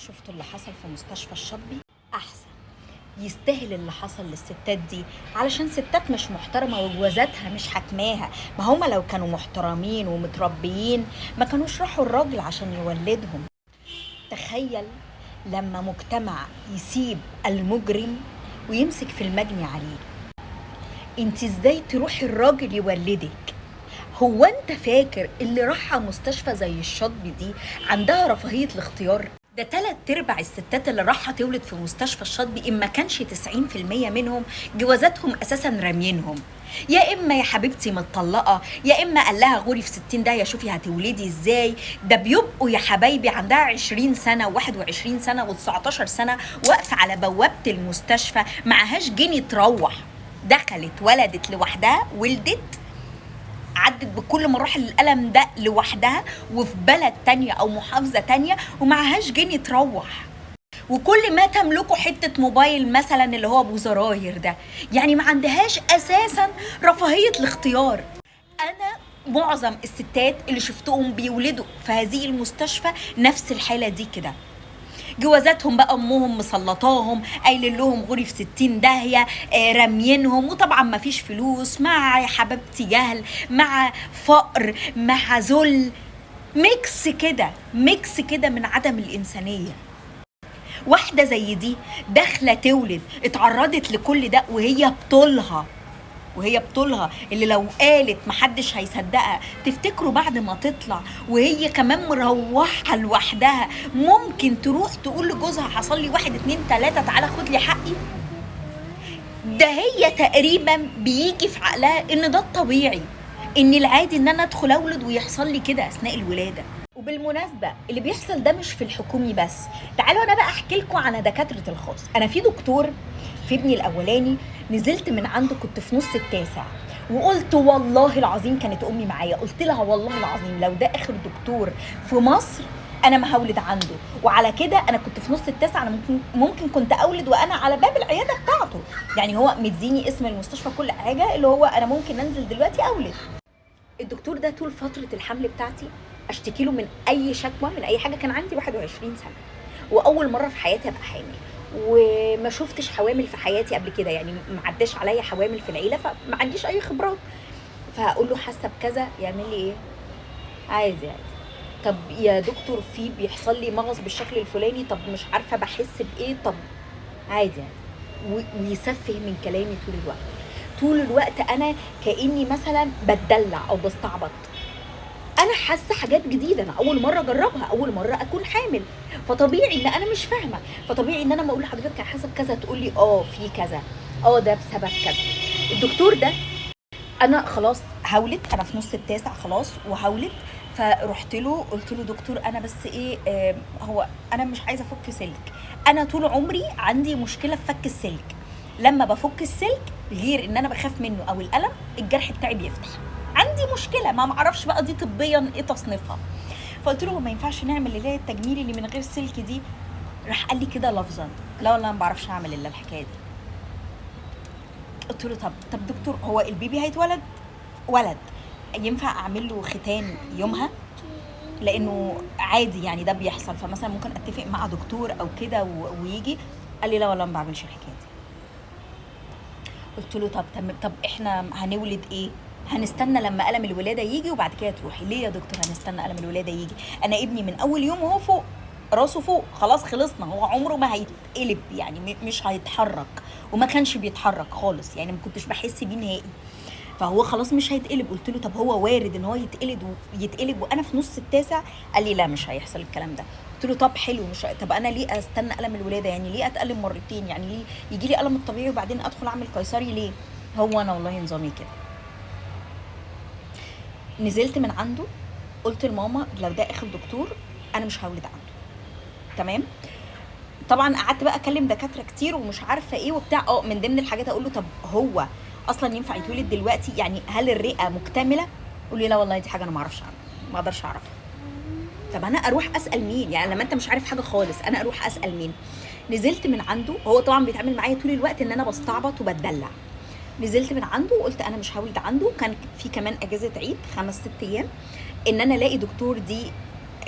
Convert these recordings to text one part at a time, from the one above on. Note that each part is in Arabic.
شفتوا اللي حصل في مستشفى الشاطبي؟ احسن. يستاهل اللي حصل للستات دي، علشان ستات مش محترمة وجوازاتها مش حكماها. ما هما لو كانوا محترمين ومتربيين ما كانوش راحوا الراجل عشان يولدهم. تخيل لما مجتمع يسيب المجرم ويمسك في المجني عليه. انت ازاي تروحي الراجل يولدك؟ هو انت فاكر اللي راحة مستشفى زي الشاطبي دي عندها رفاهية الاختيار؟ ده 3/4 الستات اللي راحة تولد في مستشفى الشاطبي إن ما كانش 90% منهم جوازاتهم أساسا رامينهم. يا إما يا حبيبتي متطلقة، يا إما قال لها غوري في 60 ده يا شوفي هتولدي إزاي. ده بيبقوا يا حبايبي عندها 20 سنة و21 سنة و19 سنة واقفة على بوابة المستشفى معهاش جنيه تروح. دخلت ولدت لوحدها، ولدت عدت بكل مراحل الألم ده لوحدها وفي بلد تانية أو محافظة تانية ومعهاش جنيه تروح، وكل ما تملكه حتة موبايل مثلا اللي هو أبو زراير ده. يعني ما عندهاش أساسا رفاهية الاختيار. أنا معظم الستات اللي شفتهم بيولدوا في هذه المستشفى نفس الحالة دي كده. جوازاتهم بقى امهم مسلطاهم، قايل لهم غوري في 60 داهيه، راميينهم، وطبعا ما فيش فلوس، مع يا حبيبتي جهل، مع فقر، مع ذل، ميكس كده من عدم الانسانيه. واحده زي دي داخله تولد اتعرضت لكل ده وهي بطولها اللي لو قالت محدش هيصدقها. تفتكروا بعد ما تطلع وهي كمان مروحة لوحدها ممكن تروح تقول لجوزها حصل لي 1 2 3 تعالى خد لي حقي؟ ده هي تقريبا بيجي في عقلها ان ده الطبيعي، ان العادي ان انا ادخل اولد ويحصل لي كده اثناء الولاده. وبالمناسبه اللي بيحصل ده مش في الحكومي بس. تعالوا انا بقى احكي لكم عن دكاتره الخاص. انا في دكتور في ابني الاولاني نزلت من عنده كنت في نص التاسع، وقلت والله العظيم كانت امي معايا، قلت لها والله العظيم لو ده اخر دكتور في مصر انا ما هولد عنده. وعلى كده انا كنت في نص التاسع، انا ممكن كنت اولد وانا على باب العياده بتاعته. يعني هو مديني اسم المستشفى كل حاجه، اللي هو انا ممكن انزل دلوقتي اولد. الدكتور ده طول فتره الحمل بتاعتي اشتكي له من اي شكوى من اي حاجه. كان عندي 21 سنه واول مره في حياتي ابقى حامل، وما شفتش حوامل في حياتي قبل كده، يعني ما عداش عليا حوامل في العيله، فما عنديش اي خبرات. فهقول له حاسه بكذا، يعمل لي ايه؟ عادي. طب يا دكتور في بيحصل لي مغص بالشكل الفلاني، طب مش عارفه بحس بايه، طب عادي. ويسفه من كلامي طول الوقت انا كاني مثلا بتدلع او بستعبط. انا حاسه حاجات جديده، انا اول مره اجربها، اول مره اكون حامل، فطبيعي ان انا مش فاهمه، فطبيعي ان انا ما اقول لحضرتك على حسب كذا تقول لي في كذا، ده بسبب كذا. الدكتور ده انا خلاص هولد، انا في نص التاسع خلاص وهولد، فرحت له قلت له دكتور انا بس ايه هو انا مش عايزه افك سلك. انا طول عمري عندي مشكله في فك السلك، لما بفك السلك غير ان انا بخاف منه او الالم الجرح بتاعي بيفتح، عندي مشكله ما معرفش بقى دي طبيا ايه تصنيفها. فقلت له ما ينفعش نعمل اللي هي التجميل اللي من غير سلك دي. راح قال لي كده لفظا لا والله ما بعرفش اعمل الا الحكايه دي. قلت له طب دكتور هو البيبي هيتولد ولد، ينفع اعمل له ختان يومها؟ لانه عادي يعني ده بيحصل، فمثلا ممكن اتفق مع دكتور او كده ويجي. قال لي لا والله ما بعملش الحكايه دي. قلت له طب احنا هنولد ايه؟ هنستنى لما ألم الولادة يجي وبعد كده تروحي. ليه يا دكتور هنستنى ألم الولادة يجي؟ أنا ابني من أول يوم وهو فوق راسه فوق، خلاص خلصنا، هو عمره ما هيتقلب، يعني مش هيتحرك، وما كانش بيتحرك خالص، يعني ما كنتش بحس بيه نهائي، فهو خلاص مش هيتقلب. قلت له طب هو وارد ان هو يتقلب وانا في نص التاسع؟ قال لي لا مش هيحصل الكلام ده. قلت له طب حلو، مش طب انا ليه استنى ألم الولاده؟ يعني ليه اتألم مرتين؟ يعني ليه يجي لي ألم الطبيعي وبعدين ادخل اعمل قيصري ليه؟ هو انا والله نظامي كده. نزلت من عنده قلت لماما لو ده اخر دكتور انا مش هولد عنده. تمام. طبعا قعدت بقى اكلم دكاتره كتير ومش عارفه ايه وبتاع. من ضمن الحاجات اقول له طب هو اصلا ينفع يتولد دلوقتي؟ يعني هل الرئه مكتمله؟ يقول لي لا والله دي حاجه انا ما اعرفش عنها، ما اقدرش اعرفها. طب انا اروح اسال مين؟ يعني لما انت مش عارف حاجه خالص انا اروح اسال مين؟ نزلت من عنده، هو طبعا بيتعامل معايا طول الوقت ان انا بستعبط وبتدلع. نزلت من عنده وقلت انا مش هولد عنده. كان في كمان اجازه عيد 5 6 ايام ان انا الاقي دكتور دي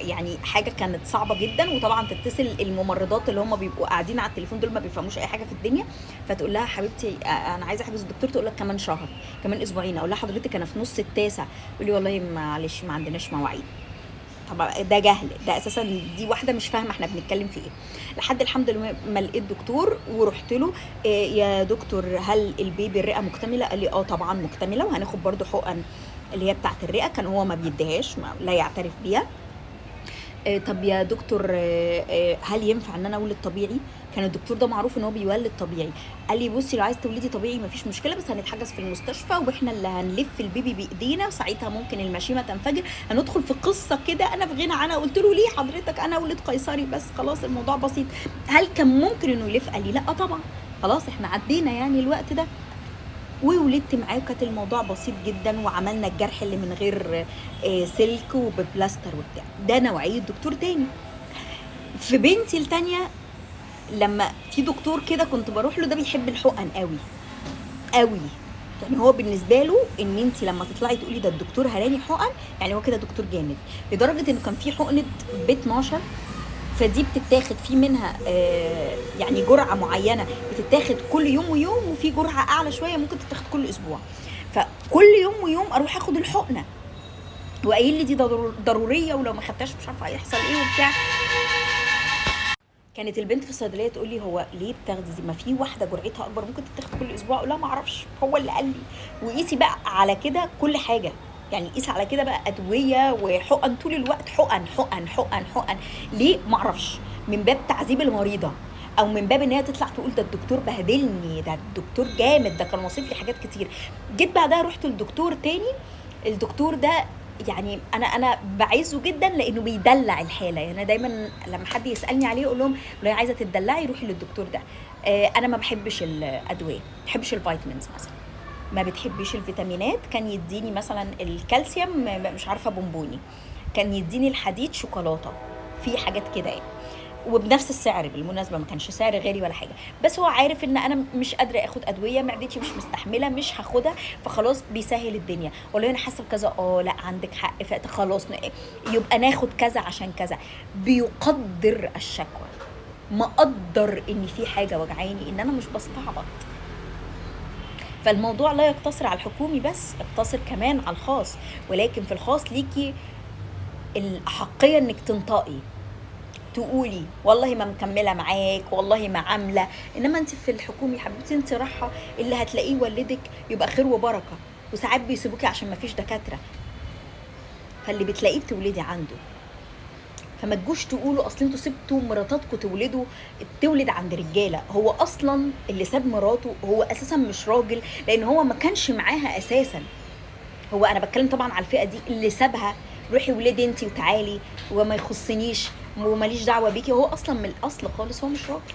يعني حاجه كانت صعبه جدا. وطبعا تتصل الممرضات اللي هم بيبقوا قاعدين على التليفون دول ما بيفهموش اي حاجه في الدنيا، فتقول لها حبيبتي انا عايزه احجز الدكتور، تقول لك كمان شهر، كمان اسبوعين. اقول لها حضرتك انا في نص التاسع، تقول لي والله معلش ما عندناش مواعيد. طبعا ده جهل، ده اساسا دي واحده مش فاهمه احنا بنتكلم في ايه. لحد الحمد لله ما لقيت دكتور ورحت له. يا دكتور هل البيبي الرئه مكتمله؟ قال لي اه طبعا مكتمله، وهناخد برضو حقن اللي هي بتاعه الرئه، كان هو ما بيديهاش، لا يعترف بيها. طب يا دكتور هل ينفع ان انا اولد طبيعي؟ كان الدكتور ده معروف ان هو بيولد طبيعي. قال لي بصي لو عايز تولدي طبيعي مفيش مشكله، بس هنتحجز في المستشفى واحنا اللي هنلف البيبي بايدينا، وساعتها ممكن المشيمه تنفجر. هندخل في قصه كده انا في غنى عنها. قلت له ليه حضرتك؟ انا اولد قيصري بس خلاص الموضوع بسيط. هل كان ممكن انه يلف؟ قال لي لا طبعا، خلاص احنا عدينا يعني الوقت ده. وولدت معاه وكانت الموضوع بسيط جدا، وعملنا الجرح اللي من غير سلك وببلاستر وبتاع. ده نوعيه دكتور تاني. في بنتي التانية لما في دكتور كده كنت بروح له، ده بيحب الحقن قوي قوي. يعني هو بالنسبه له ان انت لما تطلعي تقولي ده الدكتور هراني حقن، يعني هو كده دكتور جامد. لدرجه انه كان في حقنه ب 12، فدي بتتاخد في منها يعني جرعه معينه بتتاخد كل يوم ويوم، وفي جرعه اعلى شويه ممكن تتاخد كل اسبوع. فكل يوم ويوم اروح اخد الحقنه، وقايل لي دي ضروريه، ولو ما خدتهاش مش عارفه هيحصل ايه وبتاع. كانت البنت في الصيدليه تقول لي هو ليه بتاخدي دي؟ ما في واحده جرعتها اكبر ممكن تتاخد كل اسبوع. اقول لها ما اعرفش، هو اللي قال لي. وقيسي بقى على كده كل حاجه، يعني قيسي على كده بقى ادويه وحقن طول الوقت، حقن حقن حقن حقن. ليه؟ ما اعرفش، من باب تعذيب المريضه، او من باب ان هي تطلع تقول ده الدكتور بهدلني، ده الدكتور جامد، ده كان واصف لي حاجات كتير. جيت بعدها رحت لدكتور تاني. الدكتور ده يعني انا بعزه جدا لانه بيدلع الحاله. يعني انا دايما لما حد يسالني عليه اقول لهم لو عايزه تدلعي روحي للدكتور ده. انا ما بحبش الادويه، ما بحبش الفيتامينز مثلا، ما بتحبيش الفيتامينات. كان يديني مثلا الكالسيوم مش عارفه بونبوني، كان يديني الحديد شوكولاته، في حاجات كده يعني. وبنفس السعر بالمناسبه، ما كانش سعر غالي ولا حاجه. بس هو عارف ان انا مش قادره اخد ادويه، معدتي مش مستحمله، مش هاخدها، فخلاص بيسهل الدنيا. والله انا حاسه بكذا، لا عندك حق، خلاص يبقى ناخد كذا عشان كذا. بيقدر الشكوى، مقدر ان في حاجه وجعاني، ان انا مش بستعبط. فالموضوع لا يقتصر على الحكومي بس، يقتصر كمان على الخاص. ولكن في الخاص ليكي الاحقيه انك تنطقي، تقولي والله ما مكمله معاك، والله ما عامله. انما انت في الحكومي يا حبيبتي انت رايحه، اللي هتلاقيه ولدك يبقى خير وبركه، وساعات بيسيبوكي عشان ما فيش دكاتره، فاللي بتلاقيه بتولدي عنده. فما تجوش تقولوا اصل انتوا سبتوا مراتاتكم تولد عند رجاله. هو اصلا اللي ساب مراته هو اساسا مش راجل، لان هو ما كانش معاها اساسا. هو انا بتكلم طبعا على الفئه دي اللي سابها، روحي ولدي انتي وتعالي وما يخصنيش وماليش دعوه بيكي. هو اصلا من الاصل خالص هو مش راجل.